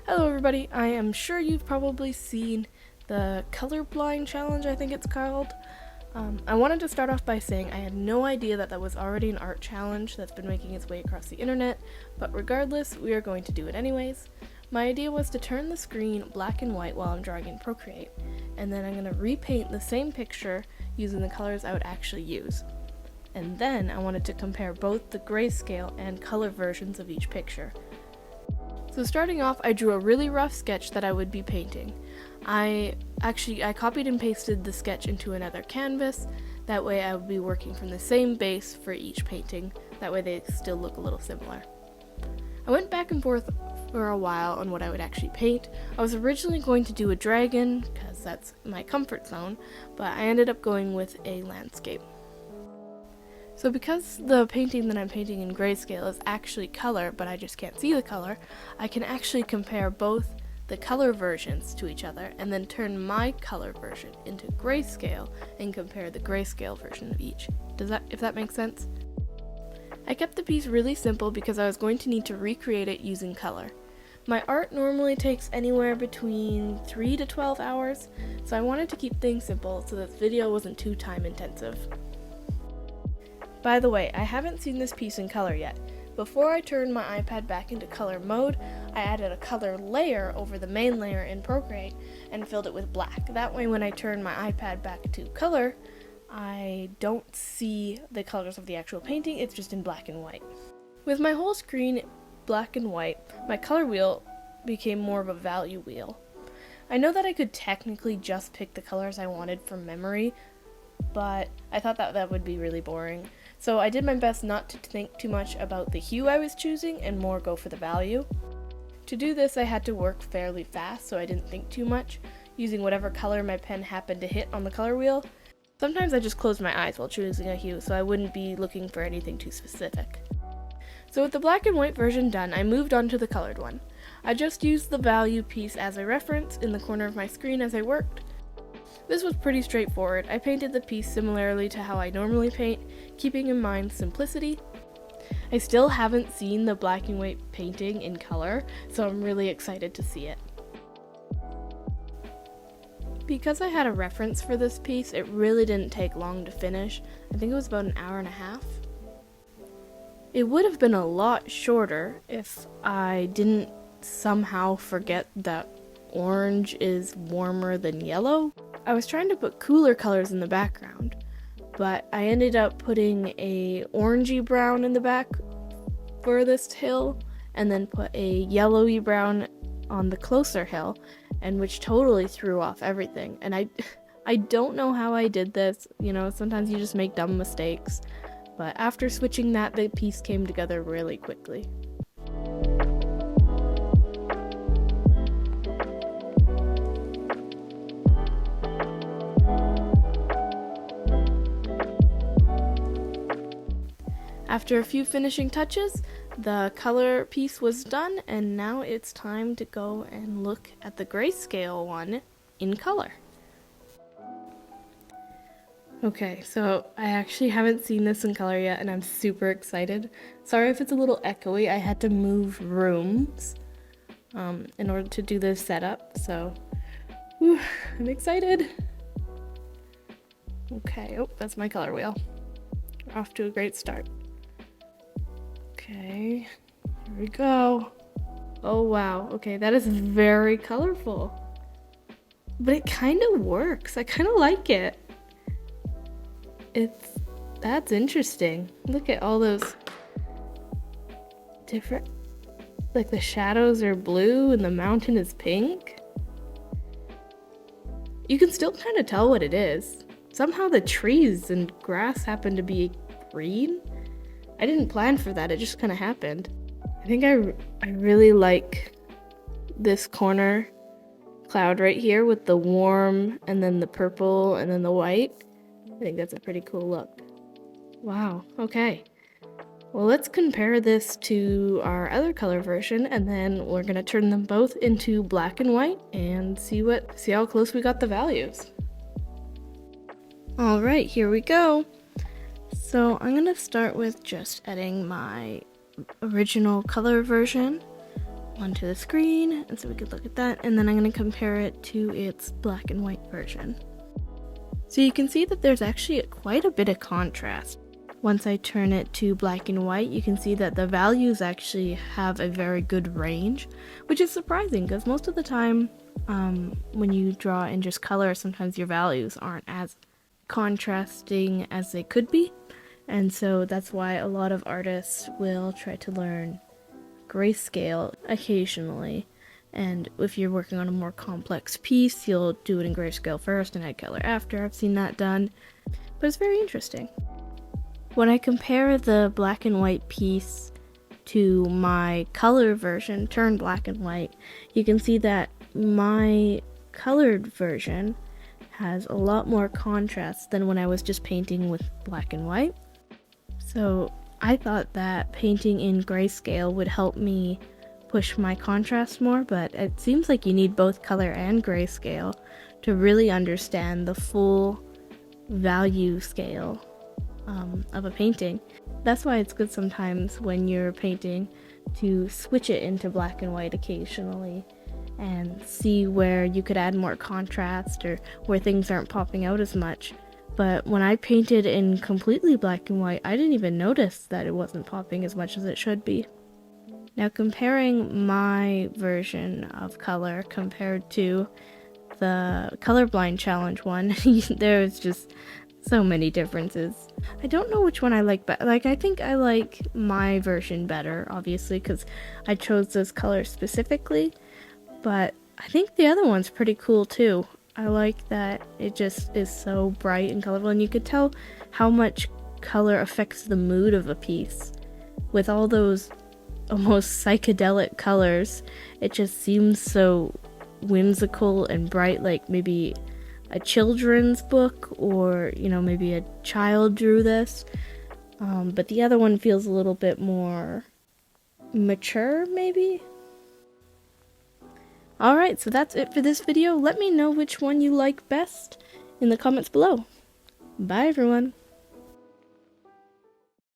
Hello everybody, I am sure you've probably seen the Colourblind challenge, I think it's called. I wanted to start off by saying I had no idea that was already an art challenge that's been making its way across the internet, but regardless, we are going to do it anyways. My idea was to turn the screen black and white while I'm drawing in Procreate, and then I'm going to repaint the same picture using the colors I would actually use. And then I wanted to compare both the grayscale and color versions of each picture. So starting off, I drew a really rough sketch that I would be painting. I copied and pasted the sketch into another canvas. That way I would be working from the same base for each painting. That way they still look a little similar. I went back and forth for a while on what I would actually paint. I was originally going to do a dragon, because that's my comfort zone, but I ended up going with a landscape. So because the painting that I'm painting in grayscale is actually color, but I just can't see the color, I can actually compare both the color versions to each other and then turn my color version into grayscale and compare the grayscale version of each. If that makes sense? I kept the piece really simple because I was going to need to recreate it using color. My art normally takes anywhere between 3 to 12 hours, so I wanted to keep things simple so this video wasn't too time intensive. By the way, I haven't seen this piece in color yet. Before I turned my iPad back into color mode, I added a color layer over the main layer in Procreate and filled it with black. That way when I turn my iPad back to color, I don't see the colors of the actual painting, it's just in black and white. With my whole screen black and white, my color wheel became more of a value wheel. I know that I could technically just pick the colors I wanted from memory, but I thought that would be really boring. So I did my best not to think too much about the hue I was choosing and more go for the value. To do this, I had to work fairly fast, so I didn't think too much, using whatever color my pen happened to hit on the color wheel. Sometimes I just closed my eyes while choosing a hue, so I wouldn't be looking for anything too specific. So with the black and white version done, I moved on to the colored one. I just used the value piece as a reference in the corner of my screen as I worked. This was pretty straightforward. I painted the piece similarly to how I normally paint, keeping in mind simplicity. I still haven't seen the black and white painting in color, so I'm really excited to see it. Because I had a reference for this piece, it really didn't take long to finish. I think it was about an hour and a half. It would have been a lot shorter if I didn't somehow forget that orange is warmer than yellow. I was trying to put cooler colors in the background, but I ended up putting a orangey brown in the back furthest hill, and then put a yellowy brown on the closer hill, and which totally threw off everything. And I don't know how I did this, sometimes you just make dumb mistakes, but after switching that, the piece came together really quickly. After a few finishing touches, the color piece was done, and now it's time to go and look at the grayscale one in color. Okay, so I actually haven't seen this in color yet, and I'm super excited. Sorry if it's a little echoey, I had to move rooms in order to do this setup, so I'm excited. Okay, that's my color wheel. We're off to a great start. Okay, here we go. Oh wow, okay, that is very colorful. But it kind of works. I kind of like it. That's interesting. Look at all those different, like the shadows are blue and the mountain is pink. You can still kind of tell what it is. Somehow the trees and grass happen to be green. I didn't plan for that, it just kind of happened. I think I really like this corner cloud right here with the warm and then the purple and then the white. I think that's a pretty cool look. Wow, okay. Well, let's compare this to our other color version, and then we're gonna turn them both into black and white and see how close we got the values. All right, here we go. So I'm gonna start with just adding my original color version onto the screen, and so we could look at that, and then I'm going to compare it to its black and white version. So you can see that there's actually quite a bit of contrast. Once I turn it to black and white, you can see that the values actually have a very good range, which is surprising because most of the time when you draw in just color, sometimes your values aren't as contrasting as they could be. And so that's why a lot of artists will try to learn grayscale occasionally. And if you're working on a more complex piece, you'll do it in grayscale first and add color after. I've seen that done, but it's very interesting. When I compare the black and white piece to my color version, turned black and white, you can see that my colored version has a lot more contrast than when I was just painting with black and white. So I thought that painting in grayscale would help me push my contrast more, but it seems like you need both color and grayscale to really understand the full value scale of a painting. That's why it's good sometimes when you're painting to switch it into black and white occasionally and see where you could add more contrast or where things aren't popping out as much. But when I painted in completely black and white, I didn't even notice that it wasn't popping as much as it should be. Now comparing my version of color compared to the Colourblind challenge one, there's just so many differences. I don't know which one I like better. I think I like my version better, obviously, because I chose those colors specifically, but I think the other one's pretty cool too. I like that it just is so bright and colorful, and you could tell how much color affects the mood of a piece. With all those almost psychedelic colors, it just seems so whimsical and bright, like maybe a children's book, or maybe a child drew this, but the other one feels a little bit more mature, maybe. Alright, so that's it for this video. Let me know which one you like best in the comments below. Bye everyone.